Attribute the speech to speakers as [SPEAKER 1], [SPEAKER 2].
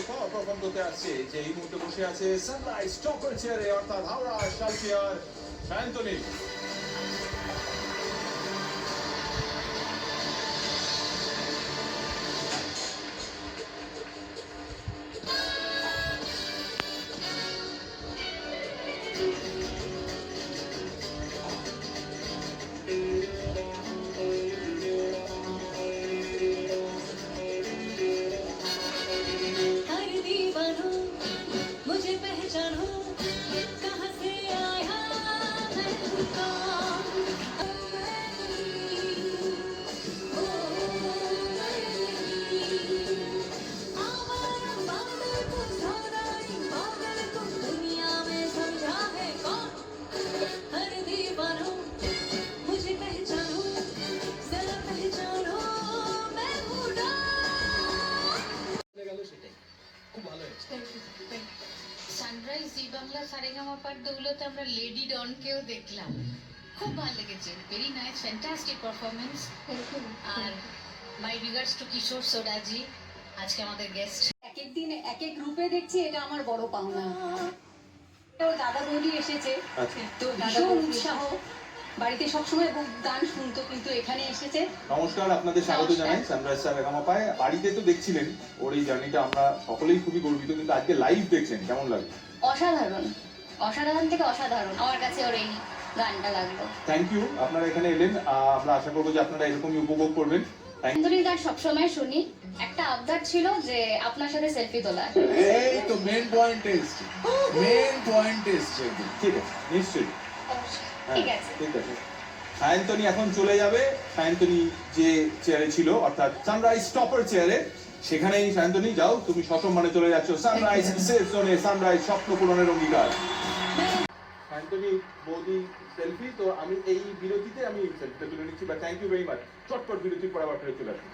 [SPEAKER 1] Perform করতে আসছে যে এই মুহূর্তে বসে আছে সানরাইজ টপার চেয়ারে অর্থাৎ হাওড়া শালকিয়ার সায়ন্তনী।
[SPEAKER 2] সানরাইজ জি বাংলা সারেগামাপার দৌলতে আমরা লেডি ডনকেও দেখলাম, খুব ভালো লেগেছে। Very nice, fantastic performance. আর মাই রিগার্ডস টু কিশোর সোডাজি, আজকে আমাদের গেস্ট।
[SPEAKER 3] এক এক দিন এক এক গ্রুপে দেখছি, এটা আমার বড় পাওনা। ওর দাদা বৌদি এসেছে, তো ভীষণ উৎসাহ, বাড়িতে সবসময় গান শুনতো, কিন্তু এখানে এসেছে।
[SPEAKER 1] নমস্কার, আপনাদের স্বাগত জানাই সানরাইজ সারেগামাপায়। বাড়িতে তো দেখছিলেন ওর এই জার্নিটা, আমরা সকলেই খুবই গর্বিত, কিন্তু আজকে লাইভ দেখছেন, কেমন লাগে?
[SPEAKER 3] অসাধারণ, অসাধারণ থেকে অসাধারণ আমার কাছে ওর এই গানটা লাগলো।
[SPEAKER 1] থ্যাংক ইউ, আপনারা এখানে এলেন। আমরা আশা করবো যে আপনারা এরকমই উপভোগ করবেন।
[SPEAKER 3] সায়ন্তনীর গান সবসময় শুনি। একটা আবদার ছিল যে আপনার সাথে সেলফি তোলা।
[SPEAKER 4] এই তো মেন পয়েন্ট এসছে, মেন পয়েন্ট এসছে।
[SPEAKER 1] ঠিক আছে, নিশ্চয়ই।
[SPEAKER 3] ঠিক আছে,
[SPEAKER 1] ঠিক আছে। সায়ন্তনী এখন চলে যাবে। সায়ন্তনী যে চেয়ারে ছিল, অর্থাৎ সানরাইজ টপার চেয়ারে, সেখানেই সায়ন্তনী যাও, তুমি সসম্মানে চলে যাচ্ছ সানরাইজ সেফ জোনে, সানরাইজ স্বপ্ন পূরণের অঙ্গীকার। সায়ন্তনী বৌদি সেলফি, তো আমি এই বিরতিতে আমি সেলফিটা তুলে নিচ্ছি, বা থ্যাংক ইউ ভেরি মাচ। চটপট বিরতির পর আবার ফেরত চলে আসছি।